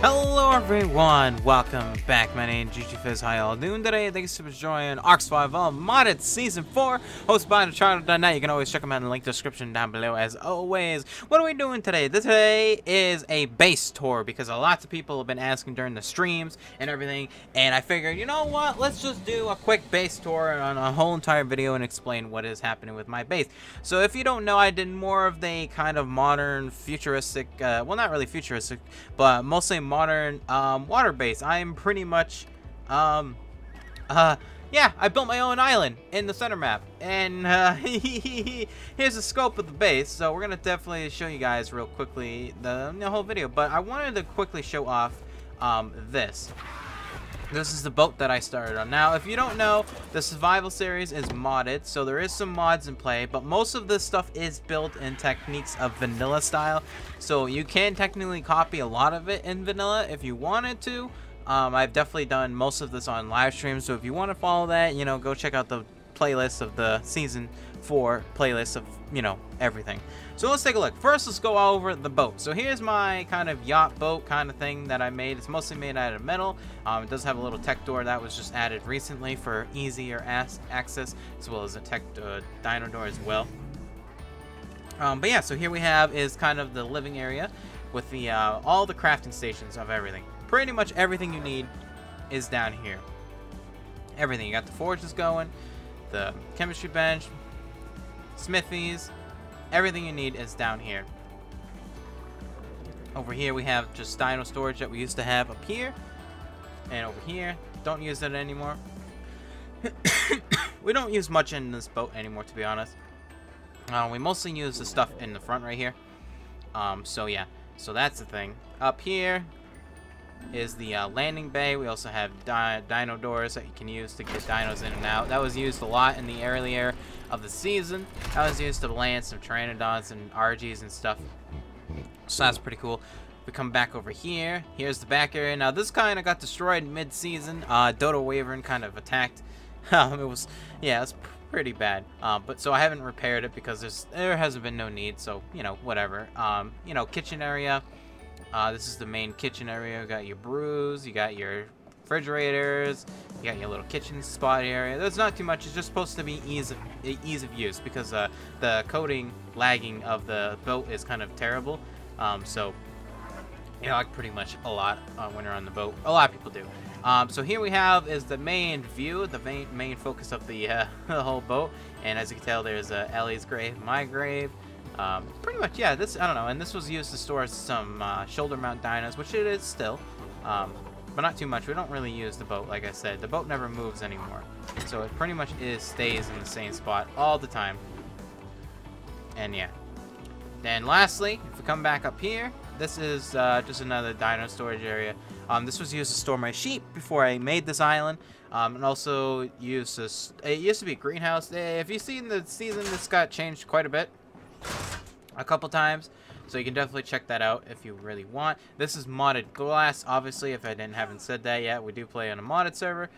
Hello everyone, welcome back. My name is Fizz. How y'all doing today? Thanks so much for joining ARK Survival Modded Season 4, hosted by the Charter.net. You can always check them out in the link description down below as always. What are we doing today? Today is a base tour because lots of people have been asking during the streams and everything, and I figured, you know what, let's just do a quick base tour on a whole entire video and explain what is happening with my base. So if you don't know, I did more of the kind of modern, futuristic, well, not really futuristic, but mostly modern water base. I am pretty much yeah, I built my own island in the center map, and here's the scope of the base. So we're gonna definitely show you guys real quickly the whole video, but I wanted to quickly show off this is the boat that I started on. Now, if you don't know, the survival series is modded, so there is some mods in play, but most of this stuff is built in techniques of vanilla style, so you can technically copy a lot of it in vanilla if you wanted to. I've definitely done most of this on live stream, so if you want to follow that, you know, go check out the playlist of the season 4 playlist of, you know, everything. So let's take a look. First, let's go over the boat. So here's my kind of yacht boat kind of thing that I made. It's mostly made out of metal. It does have a little tech door that was just added recently for easier access, as well as a tech dino door as well. But yeah, so here we have is kind of the living area with the all the crafting stations of everything. Pretty much everything you need is down here. Everything. You got the forges going, the chemistry bench, smithies. Everything you need is down here. Over here we have just dino storage that we used to have up here. And over here, don't use it anymore. We don't use much in this boat anymore, to be honest. We mostly use the stuff in the front right here. So yeah, so that's the thing. Up here is the landing bay. We also have dino doors that you can use to get dinos in and out. That was used a lot in the earlier of the season. That was used to land some pteranodons and RGs and stuff. So that's pretty cool. We come back over here. Here's the back area. Now this kind of got destroyed mid-season. Dodo Wyvern kind of attacked. It was, yeah, it's pretty bad. But so I haven't repaired it because there hasn't been no need. So, you know, whatever. You know, kitchen area. This is the main kitchen area. You got your brews, you got your refrigerators, you got your little kitchen spot area. There's not too much. It's just supposed to be ease of use because the coding lagging of the boat is kind of terrible. So you know, like pretty much a lot when you're on the boat. A lot of people do. So here we have is the main view, the main focus of the the whole boat. And as you can tell, there's Ellie's grave, my grave. Pretty much, yeah, this, I don't know, and this was used to store some shoulder mount dinos, which it is still, but not too much. We don't really use the boat, like I said. The boat never moves anymore, so it pretty much stays in the same spot all the time. And yeah. Then lastly, if we come back up here, this is just another dino storage area. This was used to store my sheep before I made this island. And also used this, it used to be a greenhouse. If you've seen the season, this got changed quite a bit. A couple times, so you can definitely check that out if you really want. This is modded glass, obviously. If I haven't said that yet, we do play on a modded server,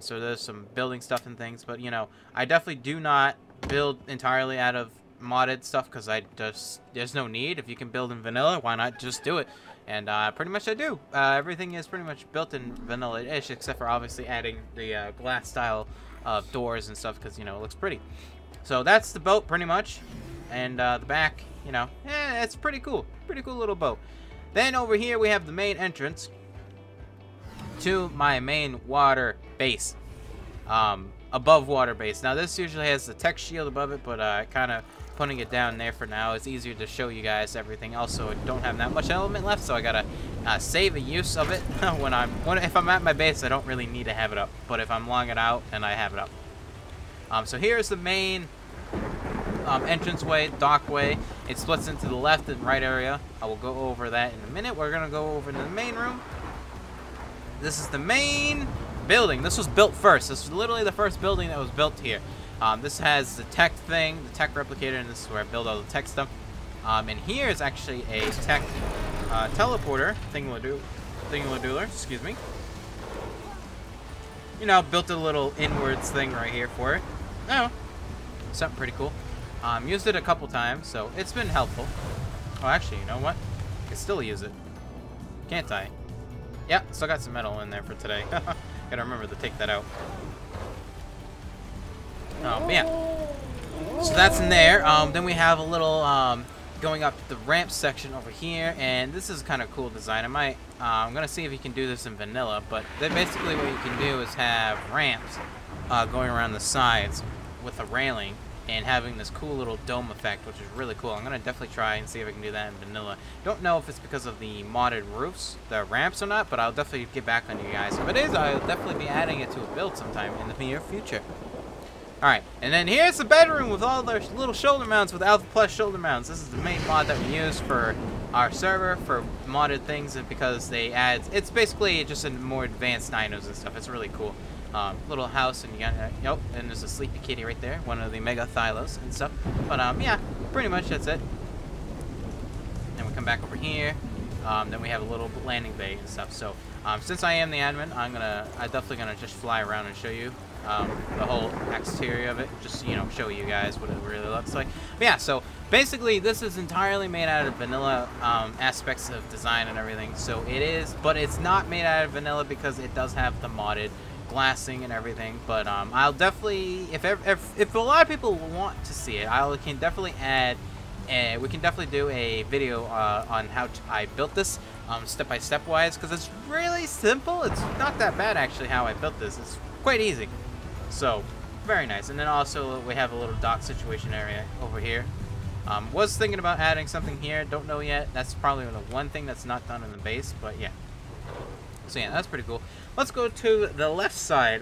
so there's some building stuff and things. But you know, I definitely do not build entirely out of modded stuff because there's no need. If you can build in vanilla, why not just do it? And pretty much I do. Everything is pretty much built in vanilla-ish, except for obviously adding the glass style doors and stuff because, you know, it looks pretty. So that's the boat pretty much. And the back, you know, it's pretty cool. Pretty cool little boat. Then over here we have the main entrance to my main water base. Above water base. Now this usually has the tech shield above it, but kind of putting it down there for now. It's easier to show you guys everything. Also, I don't have that much element left, so I gotta save a use of it if I'm at my base. I don't really need to have it up, but if I'm long it out, then I have it up. So here's the main entranceway, dockway. It splits into the left and right area. I will go over that in a minute. We're gonna go over to the main room. This is the main building. This was built first. This was literally the first building that was built here. This has the tech thing, the tech replicator, and this is where I build all the tech stuff. And here is actually a tech teleporter thingamadooler, excuse me. You know, built a little inwards thing right here for it. Oh, something pretty cool. Used it a couple times, so it's been helpful. Oh, actually, you know what? I can still use it. Can't I? Yeah, still got some metal in there for today. Gotta remember to take that out. But yeah. So that's in there. Then we have a little going up the ramp section over here, and this is kind of cool design. I'm gonna see if you can do this in vanilla, but then basically what you can do is have ramps going around the sides with a railing and having this cool little dome effect, which is really cool. I'm gonna definitely try and see if I can do that in vanilla. Don't know if it's because of the modded roofs, the ramps or not, but I'll definitely get back on you guys. If it is, I'll definitely be adding it to a build sometime in the near future. Alright, and then here's the bedroom with all their little shoulder mounts with Alpha Plus shoulder mounts. This is the main mod that we use for our server for modded things, and because they add, it's basically just a more advanced dinos and stuff. It's really cool. Little house, and you got, and there's a sleepy kitty right there, one of the mega thylos and stuff. But yeah, pretty much that's it. Then we come back over here. Then we have a little landing bay and stuff. So since I am the admin, I'm definitely gonna just fly around and show you the whole exterior of it, just show you guys what it really looks like. But yeah, so basically this is entirely made out of vanilla aspects of design and everything. So it is, but it's not made out of vanilla because it does have the modded glassing and everything. But I'll definitely, if a lot of people want to see it, I can definitely add. We can definitely do a video on how I built this step-by-step wise, because it's really simple. It's not that bad actually how I built this. It's quite easy. So very nice. And then also we have a little dock situation area over here. Was thinking about adding something here. Don't know yet. That's probably the one thing that's not done in the base, but yeah. So yeah, that's pretty cool. Let's go to the left side,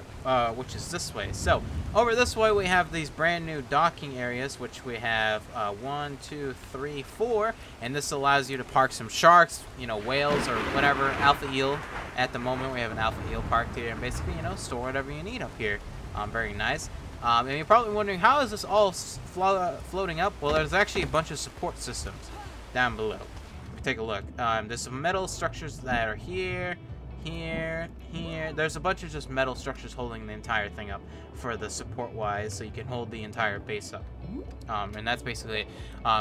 which is this way. So over this way we have these brand new docking areas, which we have 1, 2, 3, 4, and this allows you to park some sharks, whales or whatever, alpha eel. At the moment we have an alpha eel parked here, and basically store whatever you need up here. Very nice. And you're probably wondering, how is this all floating up? Well, there's actually a bunch of support systems down below. If you take a look, there's some metal structures that are here. Here. There's a bunch of just metal structures holding the entire thing up for the support wise, so you can hold the entire base up. And that's basically it.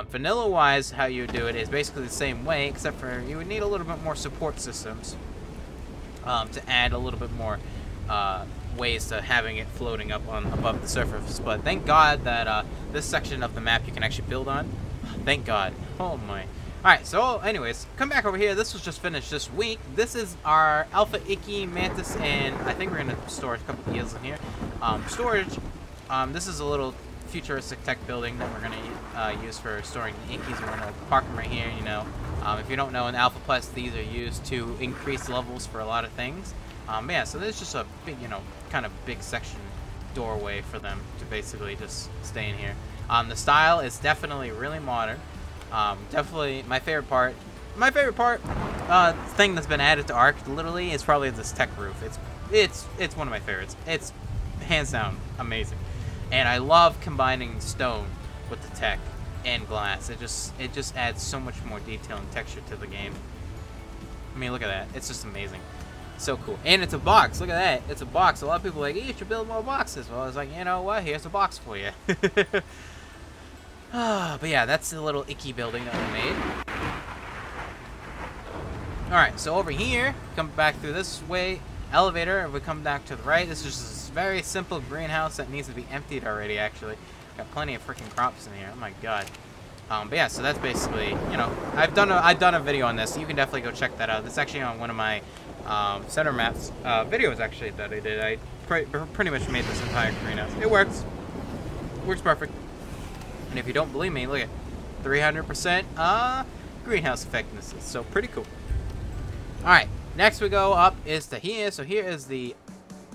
Vanilla wise, how you do it is basically the same way, except for you would need a little bit more support systems to add a little bit more ways to having it floating up above the surface. But thank God that this section of the map you can actually build on. Thank God. Oh my. Alright, so anyways, come back over here. This was just finished this week. This is our Alpha Icky Mantis, and I think we're going to store a couple of eels in here. Storage, this is a little futuristic tech building that we're going to use for storing the Ickies. We're going to park them right here, If you don't know, in Alpha Plus, these are used to increase levels for a lot of things. But yeah, so there's just a big, kind of big section doorway for them to basically just stay in here. The style is definitely really modern. Definitely my favorite part. My favorite part, thing that's been added to ARK, literally, is probably this tech roof. It's one of my favorites. It's hands down amazing, and I love combining stone with the tech and glass. It just adds so much more detail and texture to the game. I mean, look at that. It's just amazing. So cool. And it's a box. Look at that. It's a box. A lot of people are like, hey, you should build more boxes. Well, I was like, you know what? Here's a box for you. But yeah, that's the little icky building that we made. Alright, so over here, come back through this way, elevator, if we come back to the right, this is just this very simple greenhouse that needs to be emptied already, actually. Got plenty of freaking crops in here, oh my god. But yeah, so that's basically, I've done a video on this, so you can definitely go check that out. It's actually on one of my center maps videos, actually, that I did. I pretty much made this entire greenhouse. It works. Works perfect. And if you don't believe me, look at 300% greenhouse effectiveness. So pretty cool. Alright, next we go up is to here. So here is the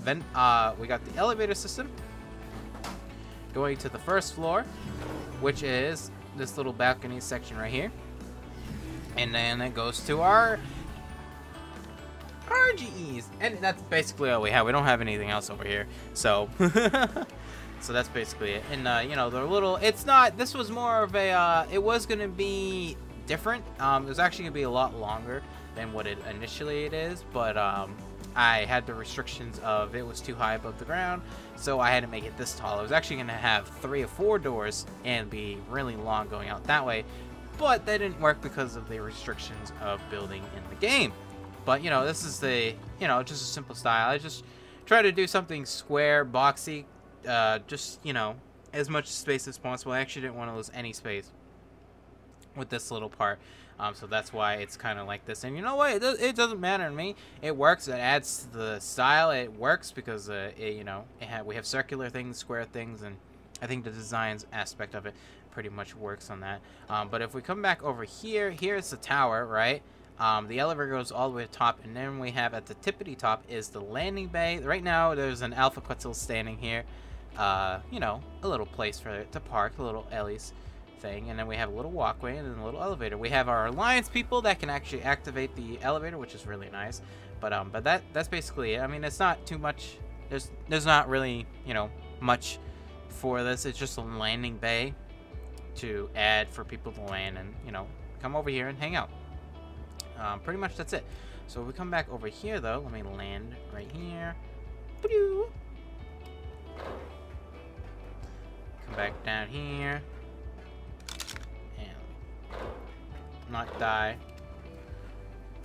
we got the elevator system going to the first floor, which is this little balcony section right here. And then it goes to our RGEs. And that's basically all we have. We don't have anything else over here. So so that's basically it. And they're little, it's not, this was more of a it was gonna be different. It was actually gonna be a lot longer than what it initially is, but I had the restrictions of it was too high above the ground, so I had to make it this tall. I was actually gonna have 3 or 4 doors and be really long going out that way, but that didn't work because of the restrictions of building in the game. But, you know, this is the, you know, just a simple style. I just try to do something square, boxy, just, you know, as much space as possible. I actually didn't want to lose any space with this little part. So that's why it's kind of like this. And you know what? It doesn't matter to me. It works. It adds to the style. It works because, you know, we have circular things, square things, and I think the designs aspect of it pretty much works on that. But if we come back over here, here's the tower, right? The elevator goes all the way to the top, and then we have at the tippity top is the landing bay. Right now, there's an Alpha Quetzal standing here. You know, a little place for it to park, a little Ellie's thing, and then we have a little walkway and then a little elevator. We have our Alliance people that can actually activate the elevator, which is really nice. But that's basically it. I mean, it's not too much. There's not really, you know, much for this. It's just a landing bay to add for people to land and, you know, come over here and hang out. Pretty much that's it. So if we come back over here, though, let me land right here. Come back down here. And not die.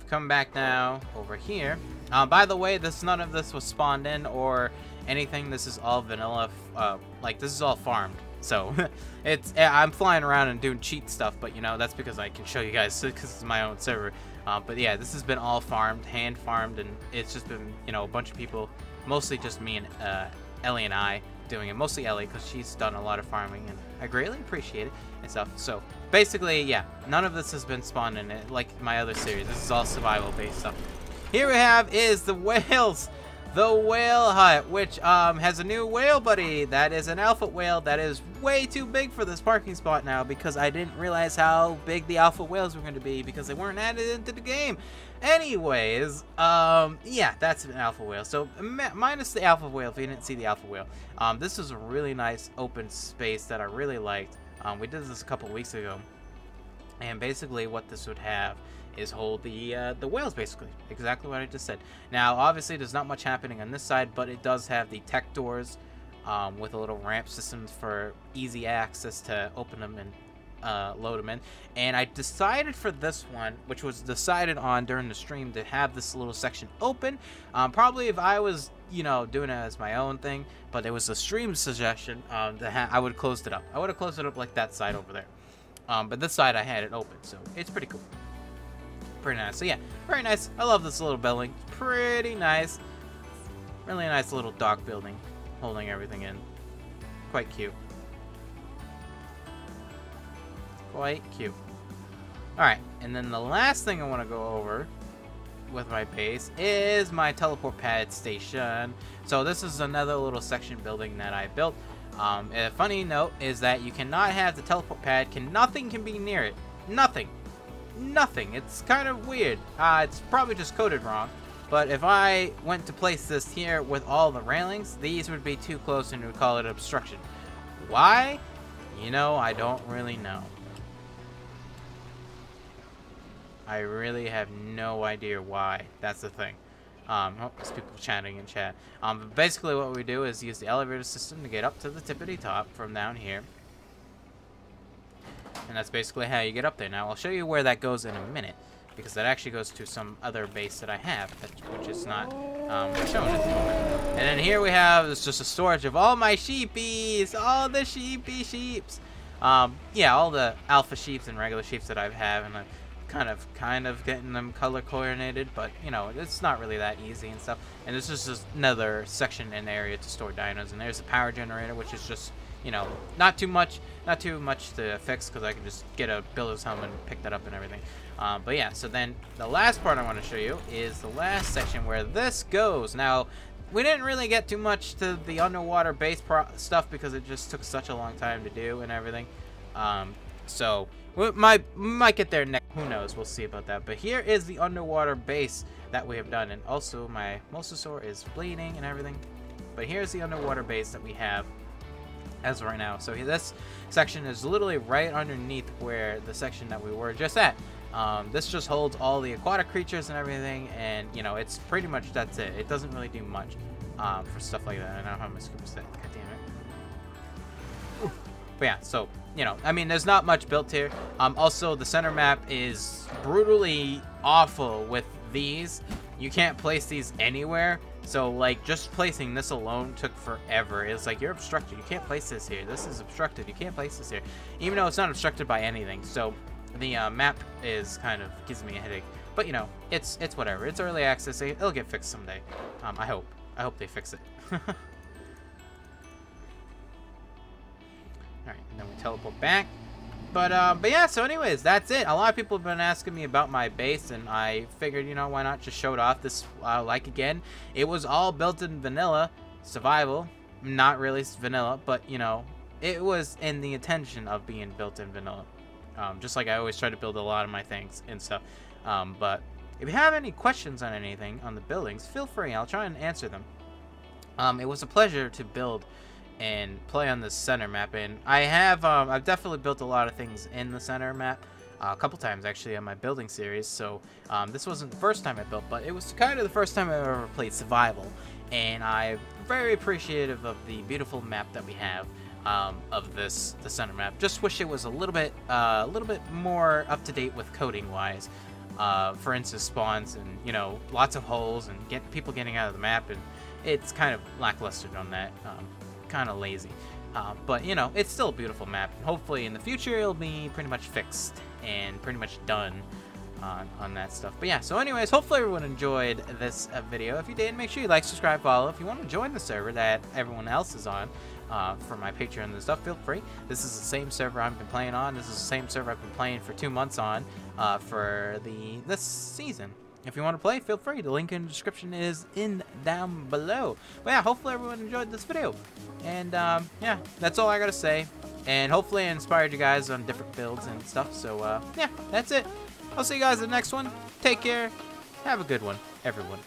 Come back now over here. By the way, none of this was spawned in or anything. This is all vanilla. Like, this is all farmed. So I'm flying around and doing cheat stuff, but you know, that's because I can show you guys because it's my own server. But yeah, this has been all farmed, hand farmed, and it's just been, you know, a bunch of people, mostly just me and Ellie and I doing it. Mostly Ellie, because she's done a lot of farming, and I greatly appreciate it and stuff. So basically, yeah, none of this has been spawned in it like my other series. This is all survival based stuff. Here we have is the whales. The whale hut, which has a new whale buddy. That is an alpha whale that is way too big for this parking spot now, because I didn't realize how big the alpha whales were going to be because they weren't added into the game. Anyways, yeah, that's an alpha whale. So minus the alpha whale, if you didn't see the alpha whale, this is a really nice open space that I really liked. We did this a couple weeks ago, and basically what this would have is hold the whales, basically exactly what I just said. Now obviously there's not much happening on this side, but it does have the tech doors with a little ramp system for easy access to open them and load them in. And I decided for this one, which was decided on during the stream, to have this little section open. Probably if I was, you know, doing it as my own thing, but it was a stream suggestion, I would have closed it up. I would have closed it up like that side over there. But this side I had it open, so it's pretty cool. Pretty nice. So yeah, very nice. I love this little building. Pretty nice. Really nice little dock building, holding everything in. Quite cute. Quite cute. Alright, and then the last thing I want to go over with my base is my teleport pad station. So this is another little section building that I built. A funny note is that you cannot have the teleport pad. Nothing can be near it. Nothing. Nothing. It's kind of weird. It's probably just coded wrong, but if I went to place this here with all the railings, these would be too close and we would call it obstruction. Why? You know, I don't really know. I really have no idea why. That's the thing. Oh, there's people chatting in chat. But basically what we do is use the elevator system to get up to the tippity top from down here. And that's basically how you get up there. Now, I'll show you where that goes in a minute, because that actually goes to some other base that I have, which is not shown at the moment. And then here we have, it's just a storage of all my sheepies, all the sheeps. Yeah, all the alpha sheeps and regular sheeps that I have, and I'm kind of getting them color coordinated, but you know, it's not really that easy and stuff. And this is just another section and area to store dinos. And there's a power generator, which is just, you know, not too much to fix, because I can just get a builder's helmet and pick that up and everything. But yeah, so then the last part I want to show you is the last section where this goes. Now, we didn't really get too much to the underwater base stuff because it just took such a long time to do and everything. So we might get there next. Who knows? We'll see about that. But here is the underwater base that we have done, and also my mosasaur is bleeding and everything. But here's the underwater base that we have as of right now. So this section is literally right underneath where the section that we were just at. This just holds all the aquatic creatures and everything, and you know, it's pretty much that's it. It doesn't really do much for stuff like that. I don't have my scuba set. God damn it. Oof. But yeah, so you know, I mean, there's not much built here. Also, the center map is brutally awful with these, you can't place these anywhere. So, like, just placing this alone took forever. It's like, you're obstructed. You can't place this here. This is obstructed. You can't place this here. Even though it's not obstructed by anything. So, the map is kind of gives me a headache. But, you know, it's whatever. It's early access. It'll get fixed someday. I hope. I hope they fix it. Alright, and then we teleport back. But yeah, so anyways, that's it. A lot of people have been asking me about my base, and I figured, you know, why not just show it off this, like, again. It was all built in vanilla, survival, not really vanilla, but, you know, it was in the intention of being built in vanilla. Just like I always try to build a lot of my things and stuff. But if you have any questions on anything, on the buildings, feel free. I'll try and answer them. It was a pleasure to build and play on this center map, and I've definitely built a lot of things in the center map a couple times actually on my building series. So this wasn't the first time I built, but it was kind of the first time I ever played survival, and I'm very appreciative of the beautiful map that we have of the center map. Just wish it was a little bit more up to date with coding wise. For instance, spawns and, you know, lots of holes and people getting out of the map, and it's kind of lackluster on that. Kind of lazy, but you know, it's still a beautiful map. Hopefully in the future it'll be pretty much fixed and pretty much done on that stuff. But yeah, so anyways, hopefully everyone enjoyed this video. If you did, make sure you like, subscribe, follow. If you want to join the server that everyone else is on for my Patreon and stuff, feel free. This is the same server I've been playing on. This is the same server I've been playing for 2 months on for this season. If you want to play, feel free. The link in the description is down below. But yeah, hopefully everyone enjoyed this video. And yeah, that's all I gotta say. And hopefully I inspired you guys on different builds and stuff. So yeah, that's it. I'll see you guys in the next one. Take care. Have a good one, everyone.